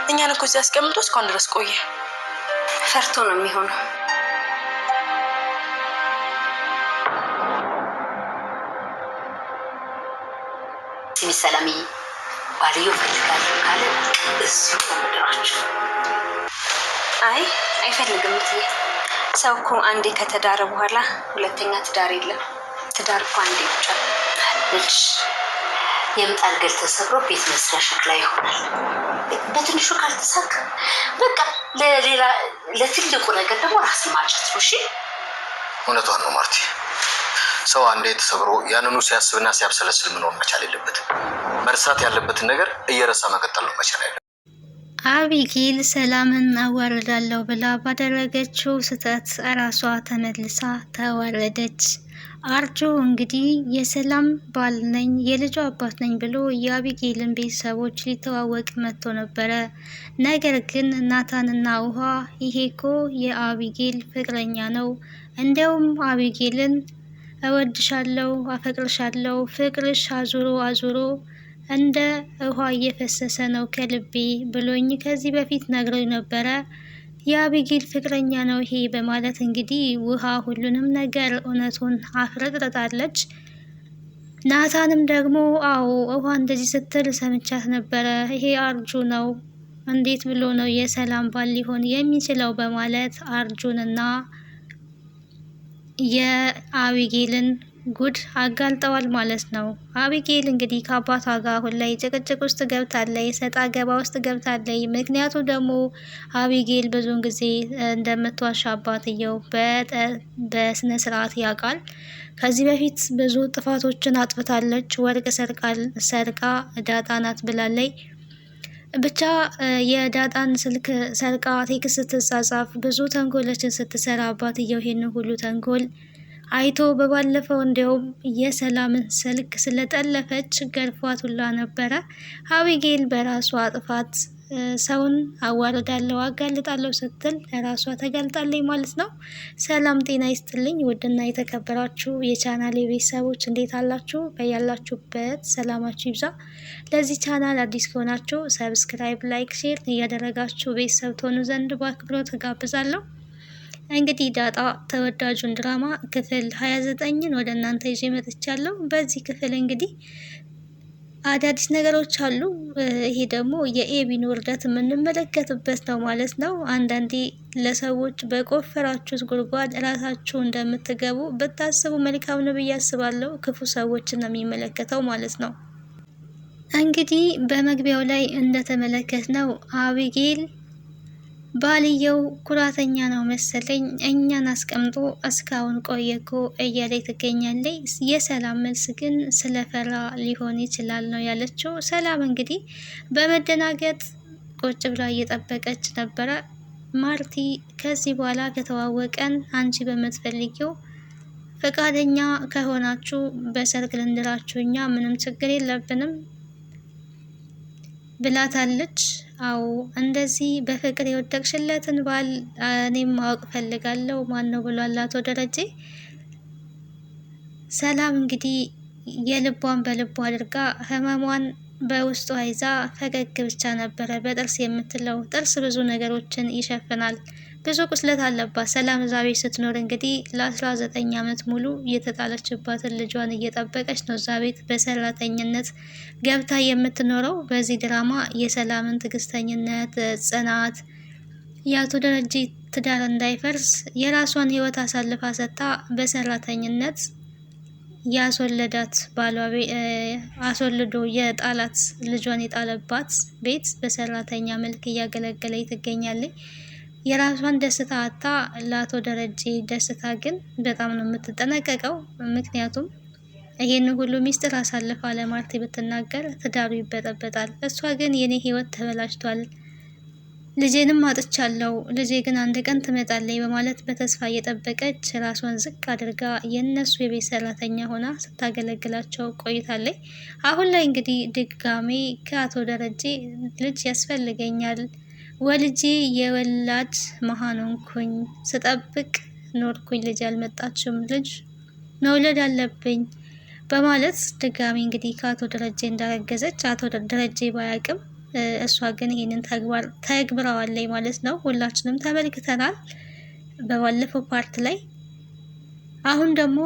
እኛን እኮ እዚህ አስቀምጦ እስካሁን ድረስ ቆየ። ፈርቶ ነው የሚሆነው። ሲሚ ሰላምዬ ባልየው ፈልጋለሁ ካለ እዚሁ ምድራችሁ። አይ አይፈልግም እትዬ። ሰው እኮ አንዴ ከተዳረ በኋላ ሁለተኛ ትዳር የለም። ትዳር እኮ አንዴ ብቻ። ልጅ የምጣድ ገል ተሰብሮ ቤት መስሪያ ሸክላ ይሆናል። በትንሹ ካልተሳካ በቃ ለሌላ ለትልቁ ነገር ደግሞ ራስ ማጨት ነው። እሺ እውነቷን ነው ማርቲ። ሰው አንዴ ተሰብሮ ያንኑ ሲያስብና ሲያብሰለስል መኖር መቻል የለበትም። መርሳት ያለበትን ነገር እየረሳ መቀጠል ነው መቻል ያለበት። አቢጌል ሰላምን አዋርዳለሁ ብላ ባደረገችው ስህተት እራሷ ተመልሳ ተዋረደች። አርጆ እንግዲህ የሰላም ባል ነኝ የልጇ አባት ነኝ ብሎ የአቢጌልን ቤተሰቦች ሊተዋወቅ መጥቶ ነበረ። ነገር ግን ናታንና ውሃ ይሄ እኮ የአቢጌል ፍቅረኛ ነው፣ እንዲያውም አቢጌልን እወድሻለሁ፣ አፈቅርሻለሁ፣ ፍቅርሽ አዙሮ አዙሮ እንደ ውሃ እየፈሰሰ ነው ከልቤ ብሎኝ ከዚህ በፊት ነግረው ነበረ። የአቢጌል ፍቅረኛ ነው ይሄ በማለት እንግዲህ ውሃ ሁሉንም ነገር እውነቱን አፍረጥርጣለች። ናታንም ደግሞ አዎ ውሃ እንደዚህ ስትል ሰምቻት ነበረ፣ ይሄ አርጁ ነው፣ እንዴት ብሎ ነው የሰላም ባል ሊሆን የሚችለው በማለት አርጁንና የአቢጌልን ጉድ አጋልጠዋል ማለት ነው። አቢጌል እንግዲህ ከአባቷ ጋር አሁን ላይ ጭቅጭቅ ውስጥ ገብታለች፣ ሰጣ ገባ ውስጥ ገብታለች። ምክንያቱ ደግሞ አቢጌል ብዙውን ጊዜ እንደምትዋሻ አባትየው በስነ ስርዓት ያውቃል። ከዚህ በፊት ብዙ ጥፋቶችን አጥፍታለች። ወርቅ ሰርቃ ዳጣ ናት ብላለች። ብቻ የዳጣን ስልክ ሰርቃ ቴክስት ስትጻጻፍ ብዙ ተንኮሎችን ስትሰራ አባትየው ይሄን ሁሉ ተንኮል አይቶ በባለፈው እንዲያውም የሰላምን ስልክ ስለጠለፈች ገርፏት ሁላ ነበረ። አቢጌል በራሷ ጥፋት ሰውን አዋርዳለሁ አጋልጣለሁ ስትል ለራሷ ተጋልጣለች ማለት ነው። ሰላም ጤና ይስጥልኝ ውድና የተከበራችሁ የቻናሌ ቤተሰቦች እንዴት አላችሁ? በያላችሁበት ሰላማችሁ ይብዛ። ለዚህ ቻናል አዲስ ከሆናችሁ ሰብስክራይብ፣ ላይክ፣ ሼር እያደረጋችሁ ቤተሰብ ትሆኑ ዘንድ በአክብሮት እጋብዛለሁ። እንግዲህ ዳጣ ተወዳጁን ድራማ ክፍል 29ን ወደ እናንተ ይዤ መጥቻለሁ። በዚህ ክፍል እንግዲህ አዳዲስ ነገሮች አሉ። ይሄ ደግሞ የኤቢን ውርደት የምንመለከትበት ነው ማለት ነው። አንዳንዴ ለሰዎች በቆፈራችሁት ጉድጓድ እራሳችሁ እንደምትገቡ ብታስቡ መልካም ነው ብዬ አስባለሁ። ክፉ ሰዎችን ነው የሚመለከተው ማለት ነው። እንግዲህ በመግቢያው ላይ እንደተመለከትነው አቢጌል ባልየው ኩራተኛ ነው መሰለኝ እኛን አስቀምጦ እስካሁን ቆየኮ እያለች ትገኛለች። የሰላም መልስ ግን ስለፈራ ሊሆን ይችላል ነው ያለችው። ሰላም እንግዲህ በመደናገጥ ቁጭ ብላ እየጠበቀች ነበረ። ማርቲ ከዚህ በኋላ ከተዋወቀን አንቺ በምትፈልጊው ፈቃደኛ ከሆናችሁ በሰርግ ልንድራችሁ እኛ ምንም ችግር የለብንም ብላታለች። አዎ እንደዚህ በፍቅር የወደቅሽለትን ባል እኔም ማወቅ ፈልጋለሁ ማን ነው ብሏል አቶ ደረጀ። ሰላም እንግዲህ የልቧን በልቧ አድርጋ ህመሟን በውስጧ ይዛ ፈገግ ብቻ ነበረ። በጥርስ የምትለው ጥርስ ብዙ ነገሮችን ይሸፍናል። ብዙ ቁስለት አለባት። ሰላም እዛ ቤት ስትኖር እንግዲህ ለ19 ዓመት ሙሉ እየተጣለችባትን ልጇን እየጠበቀች ነው እዛ ቤት በሰራተኝነት ገብታ የምትኖረው። በዚህ ድራማ የሰላምን ትዕግስተኝነት፣ ጽናት፣ የአቶ ደረጀ ትዳር እንዳይፈርስ የራሷን ህይወት አሳልፋ ሰጥታ በሰራተኝነት ያስወለዳት ባሏ አስወልዶ የጣላት ልጇን የጣለባት ቤት በሰራተኛ መልክ እያገለገለች ትገኛለች። የራሷን ደስታ አታ ለአቶ ደረጀ ደስታ ግን በጣም ነው የምትጠነቀቀው። ምክንያቱም ይሄን ሁሉ ሚስጥር አሳልፋ ለማርቲ ብትናገር ትዳሩ ይበጠበጣል። እሷ ግን የኔ ህይወት ተበላሽቷል፣ ልጄንም አጥቻለሁ፣ ልጄ ግን አንድ ቀን ትመጣለች በማለት በተስፋ እየጠበቀች ራሷን ዝቅ አድርጋ የነሱ የቤት ሰራተኛ ሆና ስታገለግላቸው ቆይታለች። አሁን ላይ እንግዲህ ድጋሜ ከአቶ ደረጀ ልጅ ያስፈልገኛል፣ ወልጄ የወላድ መሃን ሆንኩኝ፣ ስጠብቅ ኖርኩኝ፣ ልጅ አልመጣችም፣ ልጅ መውለድ አለብኝ በማለት ድጋሚ እንግዲህ ከአቶ ደረጀ እንዳረገዘች አቶ ደረጀ ባያቅም እሷ ግን ይህንን ተግብረዋለች ማለት ነው። ሁላችንም ተመልክተናል በባለፈው ፓርት ላይ። አሁን ደግሞ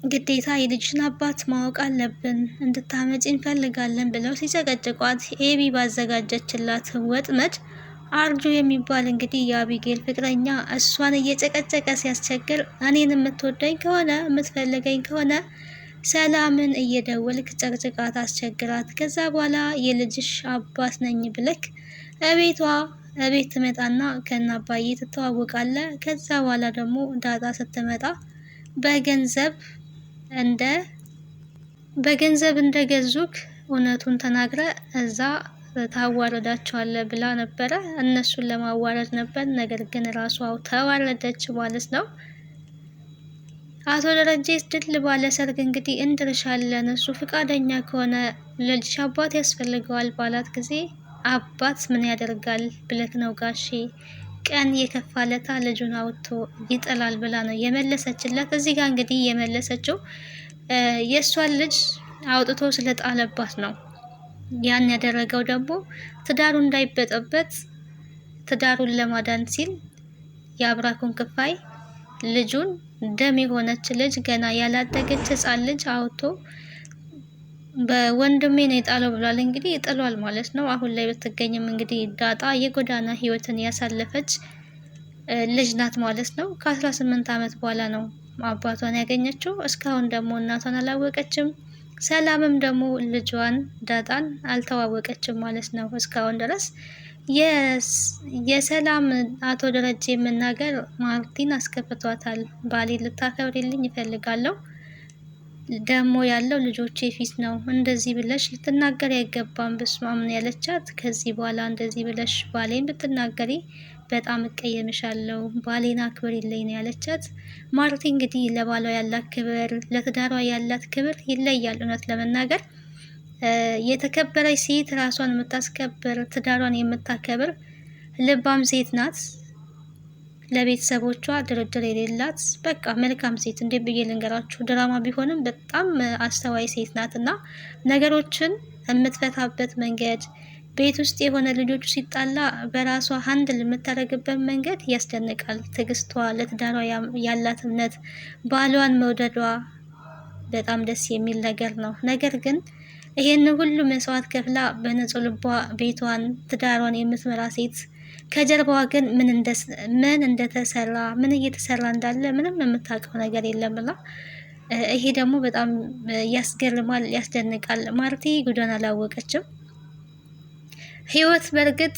ግዴታ የልጅን አባት ማወቅ አለብን እንድታመጪ እንፈልጋለን ብለው ሲጨቀጭቋት ኤቢ ባዘጋጀችላት ወጥመድ አርጁ የሚባል እንግዲህ የአቢጌል ፍቅረኛ እሷን እየጨቀጨቀ ሲያስቸግር እኔን የምትወደኝ ከሆነ የምትፈልገኝ ከሆነ ሰላምን እየደወልክ ጨቅጭቃት አስቸግራት። ከዛ በኋላ የልጅሽ አባት ነኝ ብለክ እቤት ትመጣና ከነ አባዬ ትተዋወቃለ። ከዛ በኋላ ደግሞ ዳጣ ስትመጣ በገንዘብ እንደገዙክ እውነቱን ተናግረ እዛ ታዋረዳቸዋለ ብላ ነበረ። እነሱን ለማዋረድ ነበር፣ ነገር ግን ራሷ ተዋረደች ማለት ነው። አቶ ደረጀ ድል ባለ ሰርግ እንግዲህ እንድርሻለን እሱ ፍቃደኛ ከሆነ ልጅ አባት ያስፈልገዋል ባላት ጊዜ አባት ምን ያደርጋል ብለክ ነው ጋሼ ቀን የከፋለታ ልጁን አውጥቶ ይጥላል ብላ ነው የመለሰችለት። እዚህ ጋር እንግዲህ የመለሰችው የእሷን ልጅ አውጥቶ ስለጣለባት ነው። ያን ያደረገው ደግሞ ትዳሩ እንዳይበጠበጥ ትዳሩን ለማዳን ሲል የአብራኩን ክፋይ ልጁን ደም የሆነች ልጅ ገና ያላደገች ሕፃን ልጅ አውጥቶ በወንድሜ ነው የጣለው ብሏል። እንግዲህ ይጥሏል ማለት ነው። አሁን ላይ ብትገኝም እንግዲህ ዳጣ የጎዳና ህይወትን ያሳለፈች ልጅ ናት ማለት ነው። ከ18 ዓመት በኋላ ነው አባቷን ያገኘችው። እስካሁን ደግሞ እናቷን አላወቀችም። ሰላምም ደግሞ ልጇን ዳጣን አልተዋወቀችም ማለት ነው እስካሁን ድረስ። የሰላም አቶ ደረጀ መናገር ማርቲን አስከፍቷታል። ባሌ ልታከብሪልኝ ይፈልጋለሁ ደግሞ ያለው ልጆቼ ፊት ነው። እንደዚህ ብለሽ ልትናገሪ አይገባም በስማም ነው ያለቻት። ከዚህ በኋላ እንደዚህ ብለሽ ባሌን ብትናገሪ በጣም እቀየምሻለሁ፣ ባሌን አክብሪልኝ ነው ያለቻት። ማርቲ እንግዲህ ለባሏ ያላት ክብር፣ ለትዳሯ ያላት ክብር ይለያል። እውነት ለመናገር የተከበረች ሴት ራሷን የምታስከብር ትዳሯን የምታከብር ልባም ሴት ናት። ለቤተሰቦቿ ድርድር የሌላት በቃ መልካም ሴት። እንዴ ብዬ ልንገራችሁ፣ ድራማ ቢሆንም በጣም አስተዋይ ሴት ናት እና ነገሮችን የምትፈታበት መንገድ፣ ቤት ውስጥ የሆነ ልጆቹ ሲጣላ በራሷ ሀንድል የምታደርግበት መንገድ ያስደንቃል። ትዕግስቷ፣ ለትዳሯ ያላት እምነት፣ ባሏን መውደዷ በጣም ደስ የሚል ነገር ነው። ነገር ግን ይሄን ሁሉ መስዋዕት ከፍላ በንጹህ ልቧ ቤቷን ትዳሯን የምትመራ ሴት ከጀርባዋ ግን ምን እንደተሰራ ምን እየተሰራ እንዳለ ምንም የምታውቀው ነገር የለምና ይሄ ደግሞ በጣም ያስገርማል፣ ያስደንቃል። ማርቲ ጉዳን አላወቀችም። ህይወት በእርግጥ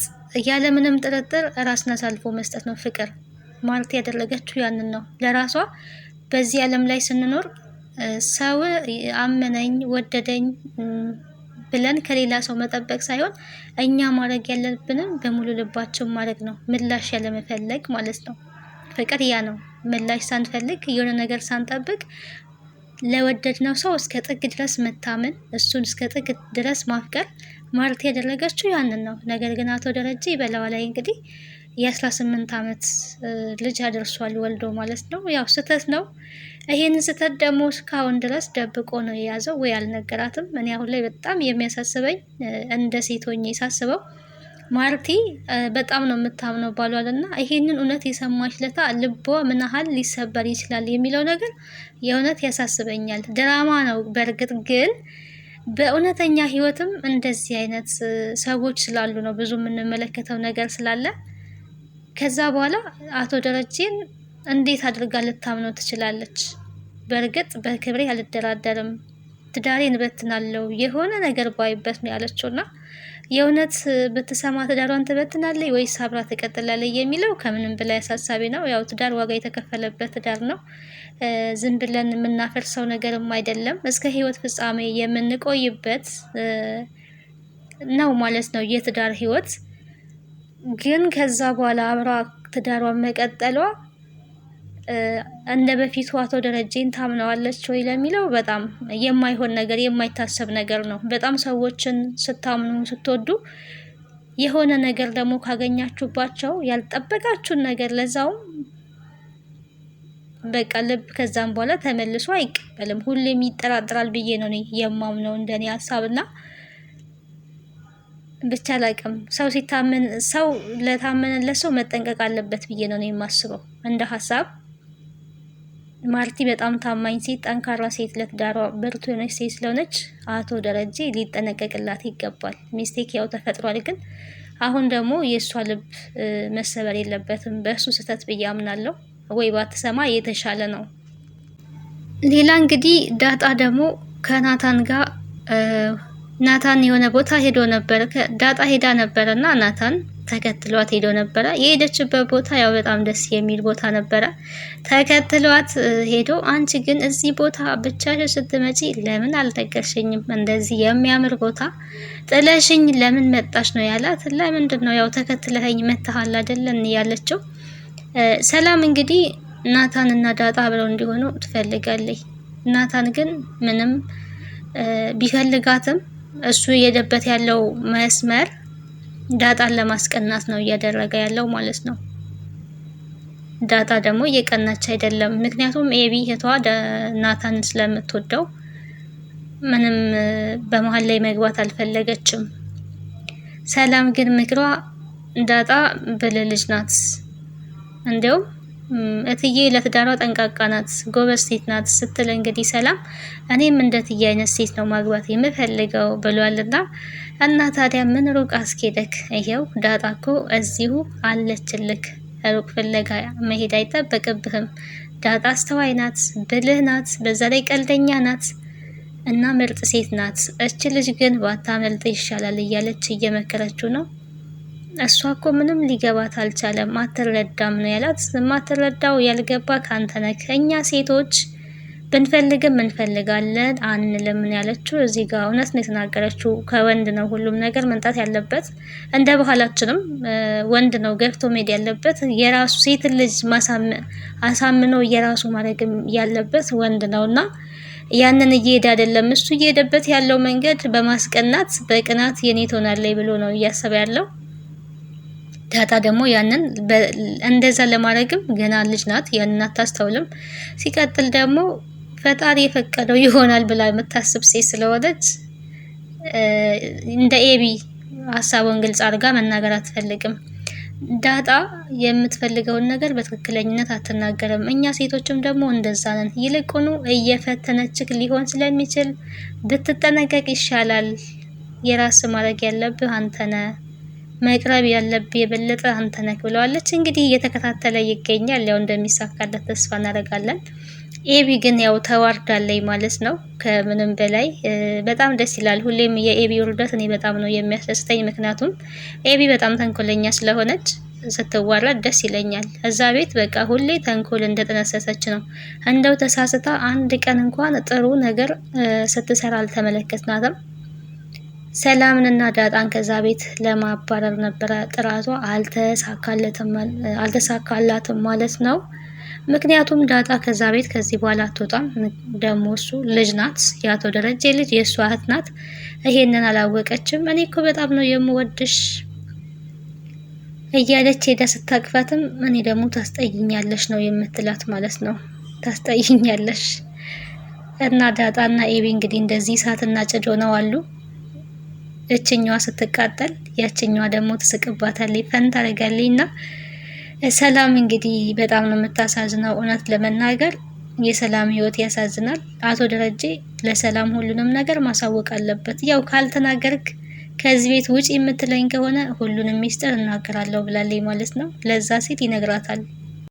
ያለምንም ጥርጥር ራስን አሳልፎ መስጠት ነው ፍቅር። ማርቲ ያደረገችው ያንን ነው ለራሷ። በዚህ ዓለም ላይ ስንኖር ሰው አመነኝ ወደደኝ ብለን ከሌላ ሰው መጠበቅ ሳይሆን እኛ ማድረግ ያለብንን በሙሉ ልባችን ማድረግ ነው። ምላሽ ያለመፈለግ ማለት ነው። ፍቅር ያ ነው። ምላሽ ሳንፈልግ የሆነ ነገር ሳንጠብቅ ለወደድነው ሰው እስከ ጥግ ድረስ መታመን፣ እሱን እስከ ጥግ ድረስ ማፍቀር። ማርቲ ያደረገችው ያንን ነው። ነገር ግን አቶ ደረጀ በላዋ ላይ እንግዲህ የ18 ዓመት ልጅ አደርሷል ወልዶ ማለት ነው። ያው ስህተት ነው። ይሄንን ስህተት ደግሞ እስካሁን ድረስ ደብቆ ነው የያዘው ወይ አልነገራትም። እኔ አሁን ላይ በጣም የሚያሳስበኝ እንደ ሴት ሆኜ ሳስበው ማርቲ በጣም ነው የምታምነው ባሏል እና ይሄንን እውነት የሰማች ለታ ልቧ ምን ያህል ሊሰበር ይችላል የሚለው ነገር የእውነት ያሳስበኛል። ድራማ ነው በእርግጥ ግን በእውነተኛ ህይወትም እንደዚህ አይነት ሰዎች ስላሉ ነው ብዙ የምንመለከተው ነገር ስላለ ከዛ በኋላ አቶ ደረጀን እንዴት አድርጋ ልታምነው ትችላለች? በእርግጥ በክብሬ አልደራደርም፣ ትዳሬን እበትናለሁ የሆነ ነገር ባይበት ነው ያለችውና የእውነት ብትሰማ ትዳሯን ትበትናለች ወይስ አብራ ትቀጥላለች የሚለው ከምንም በላይ አሳሳቢ ነው። ያው ትዳር ዋጋ የተከፈለበት ትዳር ነው። ዝም ብለን የምናፈርሰው ነገርም አይደለም። እስከ ህይወት ፍጻሜ የምንቆይበት ነው ማለት ነው የትዳር ህይወት። ግን ከዛ በኋላ አብራ ትዳሯን መቀጠሏ እንደ በፊቱ አቶ ደረጀን ታምነዋለች ወይ ለሚለው በጣም የማይሆን ነገር የማይታሰብ ነገር ነው። በጣም ሰዎችን ስታምኑ ስትወዱ የሆነ ነገር ደግሞ ካገኛችሁባቸው ያልጠበቃችሁን ነገር ለዛውም በቃ ልብ ከዛም በኋላ ተመልሶ አይቀበልም። ሁሌም ይጠራጥራል ብዬ ነው የማምነው እንደኔ ሀሳብና ብቻ አላቅም። ሰው ለታመነለት ሰው መጠንቀቅ አለበት ብዬ ነው የማስበው እንደ ሀሳብ። ማርቲ በጣም ታማኝ ሴት፣ ጠንካራ ሴት፣ ለትዳሯ ብርቱ የሆነች ሴት ስለሆነች አቶ ደረጀ ሊጠነቀቅላት ይገባል። ሚስቴክ ያው ተፈጥሯል፣ ግን አሁን ደግሞ የእሷ ልብ መሰበር የለበትም በእሱ ስህተት ብዬ አምናለሁ። ወይ ባትሰማ የተሻለ ነው። ሌላ እንግዲህ ዳጣ ደግሞ ከናታን ጋር ናታን የሆነ ቦታ ሄዶ ነበር። ዳጣ ሄዳ ነበረ እና ናታን ተከትሏት ሄዶ ነበረ። የሄደችበት ቦታ ያው በጣም ደስ የሚል ቦታ ነበረ። ተከትሏት ሄዶ አንቺ ግን እዚህ ቦታ ብቻሽን ስትመጪ ለምን አልነገርሽኝም? እንደዚህ የሚያምር ቦታ ጥለሽኝ ለምን መጣሽ ነው ያላት። ለምንድን ነው ያው ተከትለኸኝ መተሃል አይደለን ያለችው። ሰላም እንግዲህ ናታን እና ዳጣ አብረው እንዲሆኑ ትፈልጋለች። ናታን ግን ምንም ቢፈልጋትም እሱ የሄደበት ያለው መስመር ዳጣን ለማስቀናት ነው እያደረገ ያለው ማለት ነው። ዳጣ ደግሞ እየቀናች አይደለም። ምክንያቱም ኤቢ እህቷ ናታን ስለምትወደው ምንም በመሀል ላይ መግባት አልፈለገችም። ሰላም ግን ምክሯ ዳጣ ብልህ ልጅ ናት፣ እንዲያውም እትዬ ለትዳሯ ጠንቃቃ ናት፣ ጎበዝ ሴት ናት ስትል እንግዲህ ሰላም እኔም እንደ እትዬ አይነት ሴት ነው ማግባት የምፈልገው ብሏልና እና ታዲያ ምን ሩቅ አስኬደክ? ይሄው ዳጣ እኮ እዚሁ አለችልክ፣ ሩቅ ፍለጋ መሄድ አይጠበቅብህም። ዳጣ አስተዋይ ናት፣ ብልህ ናት፣ በዛ ላይ ቀልደኛ ናት እና ምርጥ ሴት ናት። እች ልጅ ግን ባታመልጥ ይሻላል እያለች እየመከረችው ነው። እሷ እኮ ምንም ሊገባት አልቻለም፣ አትረዳም ነው ያላት። ማትረዳው ያልገባ ካንተ ነህ። እኛ ሴቶች ብንፈልግም እንፈልጋለን አንልም ያለችው እዚህ ጋር እውነት ነው የተናገረችው። ከወንድ ነው ሁሉም ነገር መምጣት ያለበት፣ እንደ ባህላችንም ወንድ ነው ገፍቶ መሄድ ያለበት። የራሱ ሴት ልጅ አሳምኖ የራሱ ማድረግም ያለበት ወንድ ነውና ያንን እየሄደ አይደለም። እሱ እየሄደበት ያለው መንገድ በማስቀናት በቅናት የኔ ትሆናለች ብሎ ነው እያሰበ ያለው። ዳጣ ደግሞ ያንን እንደዛ ለማድረግም ገና ልጅ ናት፣ ያንን አታስተውልም። ሲቀጥል ደግሞ ፈጣሪ የፈቀደው ይሆናል ብላ የምታስብ ሴት ስለሆነች እንደ ኤቢ ሀሳቡን ግልጽ አድርጋ መናገር አትፈልግም። ዳጣ የምትፈልገውን ነገር በትክክለኝነት አትናገርም። እኛ ሴቶችም ደግሞ እንደዛ ነን። ይልቁኑ እየፈተነችክ ሊሆን ስለሚችል ብትጠነቀቅ ይሻላል። የራስ ማድረግ ያለብህ አንተ ነህ፣ መቅረብ ያለብህ የበለጠ አንተ ነህ ብለዋለች። እንግዲህ እየተከታተለ ይገኛል። ያው እንደሚሳካለት ተስፋ እናደርጋለን። ኤቢ ግን ያው ተዋርዳለች ማለት ነው። ከምንም በላይ በጣም ደስ ይላል። ሁሌም የኤቢ ውርደት እኔ በጣም ነው የሚያስደስተኝ። ምክንያቱም ኤቢ በጣም ተንኮለኛ ስለሆነች ስትዋረድ ደስ ይለኛል። እዛ ቤት በቃ ሁሌ ተንኮል እንደተነሰሰች ነው። እንደው ተሳስታ አንድ ቀን እንኳን ጥሩ ነገር ስትሰራ አልተመለከትናትም። ሰላምንና ዳጣን ከዛ ቤት ለማባረር ነበረ ጥራቷ፣ አልተሳካላትም ማለት ነው። ምክንያቱም ዳጣ ከዛ ቤት ከዚህ በኋላ አትወጣም። ደግሞ እሱ ልጅ ናት፣ የአቶ ደረጀ ልጅ የእሷ እህት ናት። ይሄንን አላወቀችም። እኔ እኮ በጣም ነው የምወድሽ እያለች ሄዳ ስታቅፋትም እኔ ደግሞ ታስጠይኛለሽ ነው የምትላት ማለት ነው። ታስጠይኛለሽ። እና ዳጣና ኤቢ እንግዲህ እንደዚህ እሳትና ጭድ ሆነው አሉ። እችኛዋ ስትቃጠል ያችኛዋ ደግሞ ትስቅባታለች፣ ፈን ታደርጋለች። እና ሰላም እንግዲህ በጣም ነው የምታሳዝነው። እውነት ለመናገር የሰላም ህይወት ያሳዝናል። አቶ ደረጀ ለሰላም ሁሉንም ነገር ማሳወቅ አለበት። ያው ካልተናገርክ ከዚህ ቤት ውጭ የምትለኝ ከሆነ ሁሉንም ሚስጥር እናገራለሁ ብላለች ማለት ነው። ለዛ ሴት ይነግራታል።